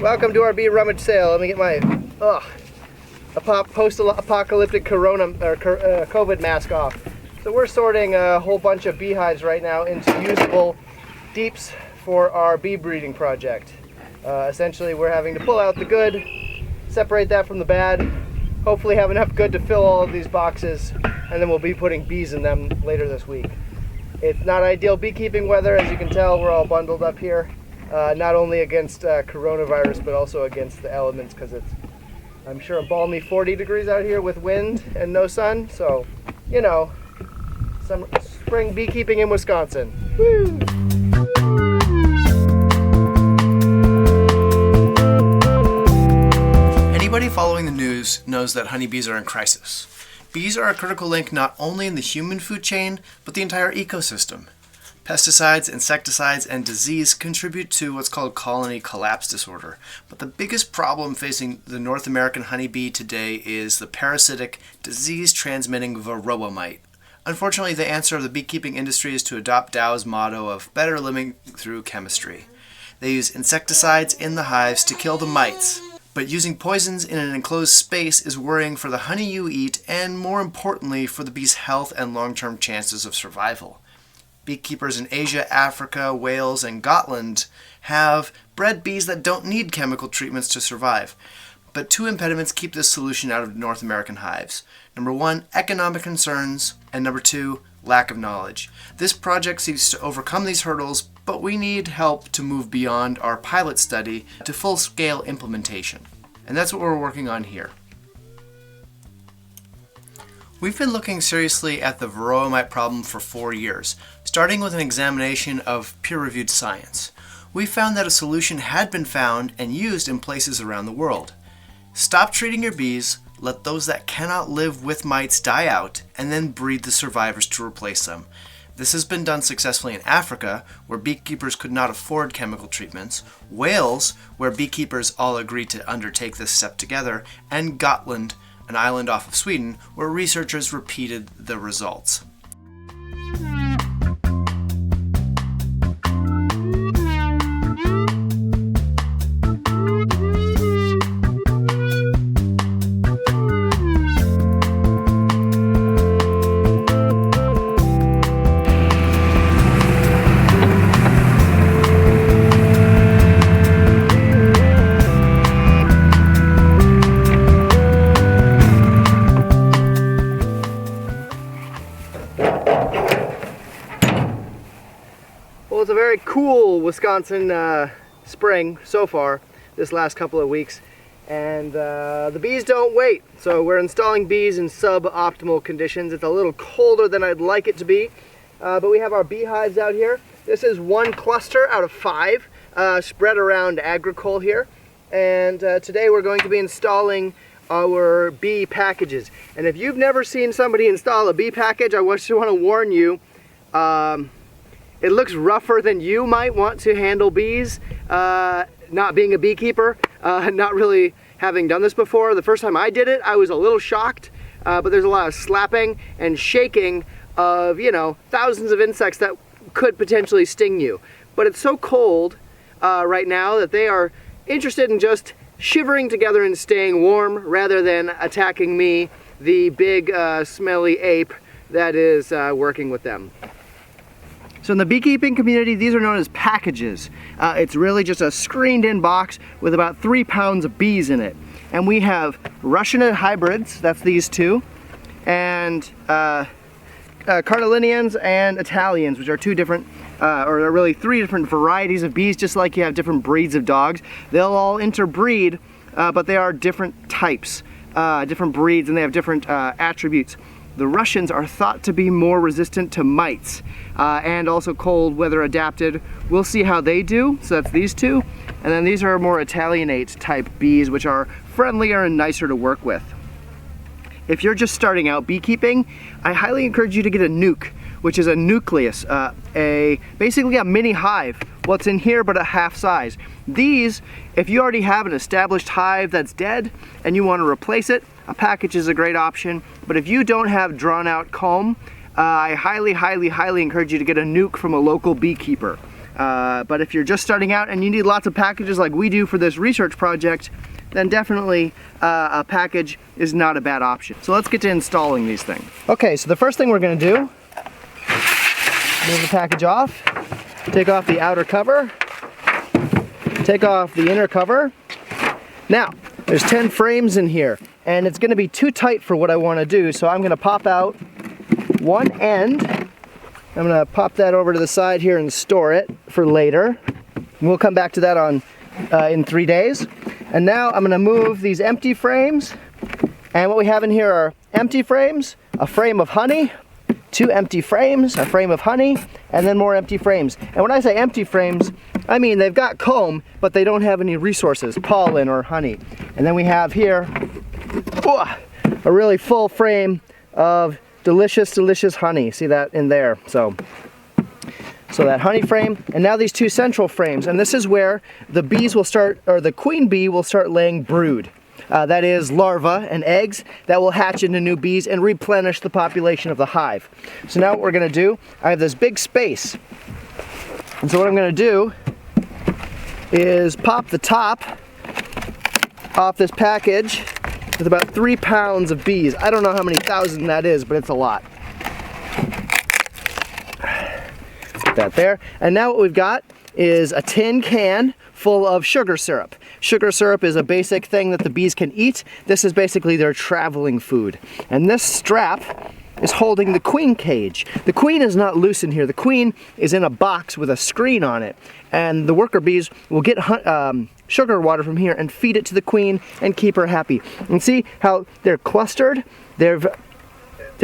Welcome to our bee rummage sale. Let me get my post-apocalyptic corona or COVID mask off. So we're sorting a whole bunch of beehives right now into usable deeps for our bee breeding project. Essentially, we're having to pull out the good, separate that from the bad, hopefully have enough good to fill all of these boxes, and then we'll be putting bees in them later this week. It's not ideal beekeeping weather, as you can tell. We're all bundled up here, not only against coronavirus, but also against the elements, because it's, I'm sure, a balmy 40 degrees out here with wind and no sun. So, you know, some spring beekeeping in Wisconsin. Woo! Anybody following the news knows that honeybees are in crisis. Bees are a critical link not only in the human food chain, but the entire ecosystem. Pesticides, insecticides, and disease contribute to what's called colony collapse disorder. But the biggest problem facing the North American honeybee today is the parasitic, disease-transmitting varroa mite. Unfortunately, the answer of the beekeeping industry is to adopt Dow's motto of better living through chemistry. They use insecticides in the hives to kill the mites. But using poisons in an enclosed space is worrying for the honey you eat, and more importantly, for the bee's health and long-term chances of survival. Beekeepers in Asia, Africa, Wales, and Gotland have bred bees that don't need chemical treatments to survive. But two impediments keep this solution out of North American hives. Number one, economic concerns, and number two, lack of knowledge. This project seeks to overcome these hurdles, but we need help to move beyond our pilot study to full-scale implementation. And that's what we're working on here. We've been looking seriously at the varroa mite problem for 4 years, starting with an examination of peer-reviewed science. We found that a solution had been found and used in places around the world. Stop treating your bees, let those that cannot live with mites die out, and then breed the survivors to replace them. This has been done successfully in Africa, where beekeepers could not afford chemical treatments, Wales, where beekeepers all agreed to undertake this step together, and Gotland, an island off of Sweden, where researchers repeated the results. Well, it's a very cool Wisconsin spring so far, this last couple of weeks, and the bees don't wait. So we're installing bees in suboptimal conditions. It's a little colder than I'd like it to be, but we have our beehives out here. This is one cluster out of 5 spread around Agricole here, and today we're going to be installing our bee packages. And if you've never seen somebody install a bee package, I just want to warn you, it looks rougher than you might want to handle bees, not being a beekeeper, not really having done this before. The first time I did it, I was a little shocked, but there's a lot of slapping and shaking of, you know, thousands of insects that could potentially sting you. But it's so cold right now that they are interested in just shivering together and staying warm rather than attacking me, the big smelly ape that is working with them. So in the beekeeping community, these are known as packages. It's really just a screened-in box with about 3 pounds of bees in it. And we have Russian hybrids, that's these two, and Cardellinians and Italians, which are 2 different, or really 3 different varieties of bees, just like you have different breeds of dogs. They'll all interbreed, but they are different types, different breeds, and they have different attributes. The Russians are thought to be more resistant to mites and also cold weather adapted. We'll see how they do. So that's these two. And then these are more Italianate type bees, which are friendlier and nicer to work with. If you're just starting out beekeeping, I highly encourage you to get a nuke, which is a nucleus, basically a mini hive. What's in here but a half size. These, if you already have an established hive that's dead and you want to replace it, a package is a great option. But if you don't have drawn out comb, I highly encourage you to get a nuke from a local beekeeper. But if you're just starting out and you need lots of packages like we do for this research project, then definitely a package is not a bad option. So let's get to installing these things. Okay, so the first thing we're going to do, move the package off, take off the outer cover, take off the inner cover. Now, there's 10 frames in here, and it's going to be too tight for what I want to do, so I'm going to pop out one end. I'm going to pop that over to the side here and store it for later. We'll come back to that in 3 days. And now I'm going to move these empty frames, and what we have in here are empty frames, a frame of honey, 2 empty frames, a frame of honey, and then more empty frames. And when I say empty frames, I mean they've got comb, but they don't have any resources, pollen or honey. And then we have here a really full frame of delicious, delicious honey. See that in there? So that honey frame, and now these 2 central frames, and this is where the bees will start, or the queen bee will start laying brood. That is larvae and eggs that will hatch into new bees and replenish the population of the hive. So now what we're going to do, I have this big space, and so what I'm going to do is pop the top off this package with about 3 pounds of bees. I don't know how many thousand that is, but it's a lot. Put that there. And now what we've got is a tin can full of sugar syrup. Sugar syrup is a basic thing that the bees can eat. This is basically their traveling food. And this strap is holding the queen cage. The queen is not loose in here. The queen is in a box with a screen on it. And the worker bees will get sugar water from here and feed it to the queen and keep her happy. And see how they're clustered? They're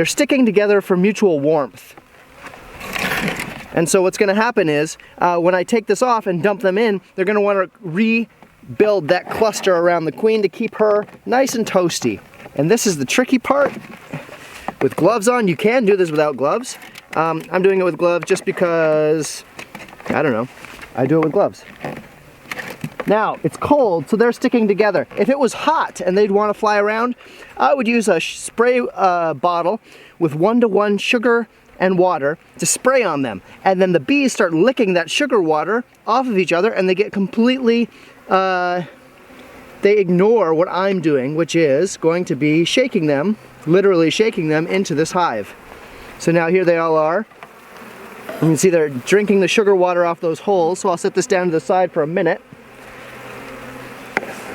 sticking together for mutual warmth. And so what's going to happen is, when I take this off and dump them in, they're going to want to rebuild that cluster around the queen to keep her nice and toasty. And this is the tricky part. With gloves on, you can do this without gloves. I'm doing it with gloves just because, I don't know, I do it with gloves. Now, it's cold, so they're sticking together. If it was hot and they'd want to fly around, I would use a spray bottle with 1-to-1 sugar and water to spray on them, and then the bees start licking that sugar water off of each other, and they get completely they ignore what I'm doing, which is going to be shaking them, literally shaking them into this hive. So now here they all are. You can see they're drinking the sugar water off those holes, so I'll set this down to the side for a minute.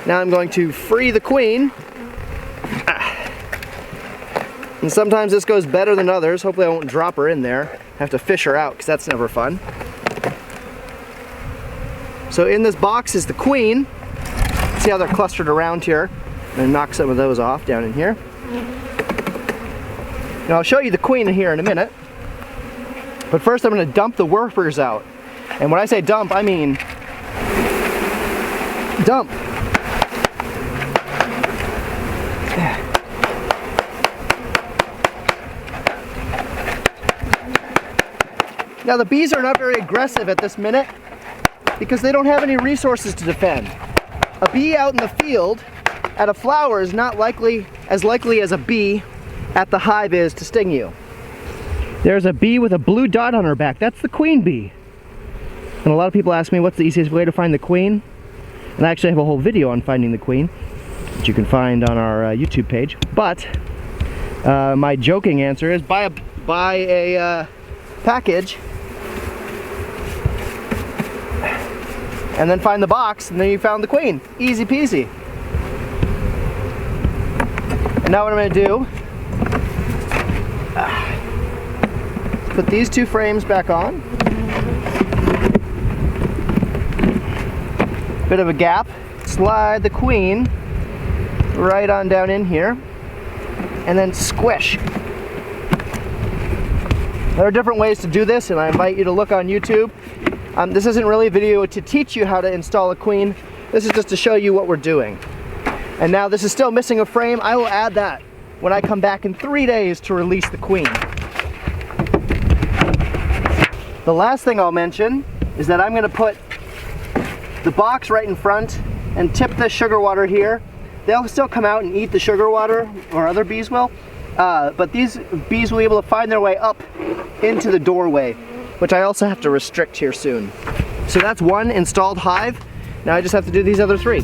Now I'm going to free the queen. And sometimes this goes better than others. Hopefully I won't drop her in there. I have to fish her out because that's never fun. So in this box is the queen. See how they're clustered around here? I'm going to knock some of those off down in here. Now I'll show you the queen here in a minute. But first I'm going to dump the workers out. And when I say dump, I mean dump. Now the bees are not very aggressive at this minute because they don't have any resources to defend. A bee out in the field at a flower is not as likely as a bee at the hive is to sting you. There's a bee with a blue dot on her back. That's the queen bee. And a lot of people ask me what's the easiest way to find the queen. And I actually have a whole video on finding the queen that you can find on our YouTube page. But my joking answer is buy a package and then find the box, and then you found the queen. Easy peasy. And now what I'm going to do, put these 2 frames back on. Bit of a gap. Slide the queen right on down in here, and then squish. There are different ways to do this, and I invite you to look on YouTube. This isn't really a video to teach you how to install a queen. This is just to show you what we're doing. And now this is still missing a frame. I will add that when I come back in 3 days to release the queen. The last thing I'll mention is that I'm going to put the box right in front and tip this sugar water here. They'll still come out and eat the sugar water, or other bees will. But these bees will be able to find their way up into the doorway, which I also have to restrict here soon. So that's one installed hive. Now I just have to do these other three.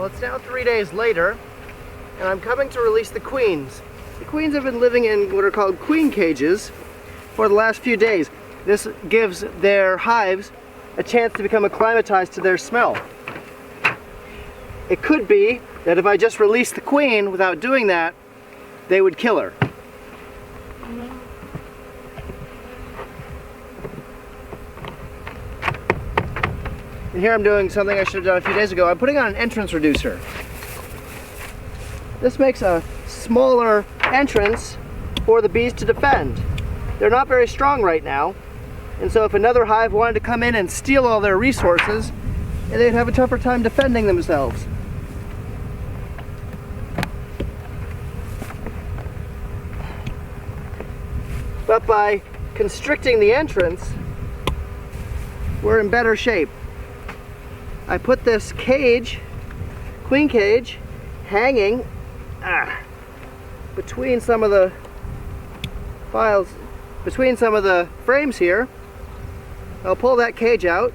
It's now 3 days later, and I'm coming to release the queens. The queens have been living in what are called queen cages for the last few days. This gives their hives a chance to become acclimatized to their smell. It could be that if I just released the queen without doing that, they would kill her. And here I'm doing something I should have done a few days ago. I'm putting on an entrance reducer. This makes a smaller entrance for the bees to defend. They're not very strong right now, and so if another hive wanted to come in and steal all their resources, they'd have a tougher time defending themselves. But by constricting the entrance, we're in better shape. I put this cage, queen cage, hanging between some of the files, between some of the frames here. I'll pull that cage out,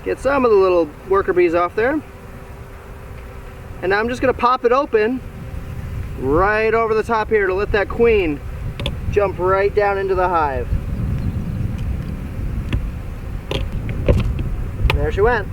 get some of the little worker bees off there, and now I'm just going to pop it open right over the top here to let that queen jump right down into the hive. And there she went.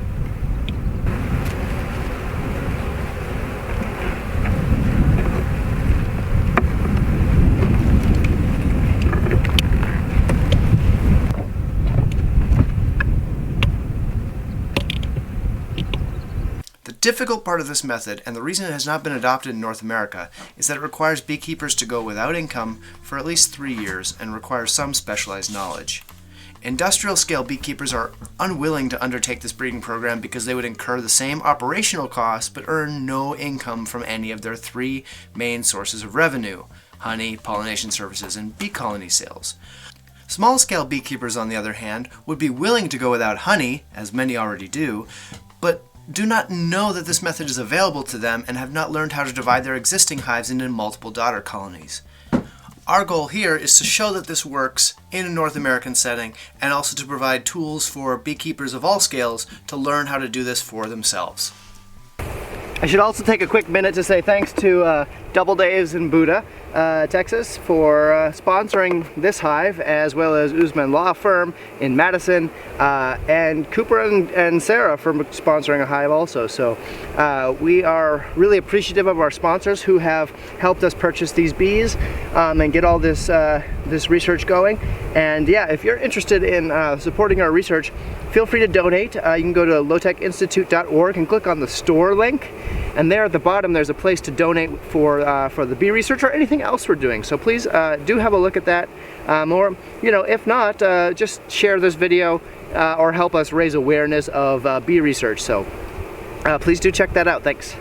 The difficult part of this method, and the reason it has not been adopted in North America, is that it requires beekeepers to go without income for at least 3 years and requires some specialized knowledge. Industrial scale beekeepers are unwilling to undertake this breeding program because they would incur the same operational costs but earn no income from any of their 3 main sources of revenue: honey, pollination services, and bee colony sales. Small scale beekeepers, on the other hand, would be willing to go without honey, as many already do, but do not know that this method is available to them and have not learned how to divide their existing hives into multiple daughter colonies. Our goal here is to show that this works in a North American setting, and also to provide tools for beekeepers of all scales to learn how to do this for themselves. I should also take a quick minute to say thanks to Double Days in Buda, Texas, for sponsoring this hive, as well as Usman Law Firm in Madison, and Cooper and Sarah for sponsoring a hive also. So we are really appreciative of our sponsors who have helped us purchase these bees and get all this this research going. And yeah, if you're interested in supporting our research, feel free to donate. You can go to lowtechinstitute.org and click on the store link, and there at the bottom there's a place to donate for the bee research or anything else we're doing. So please do have a look at that, or if not, just share this video or help us raise awareness of bee research. So please do check that out. Thanks.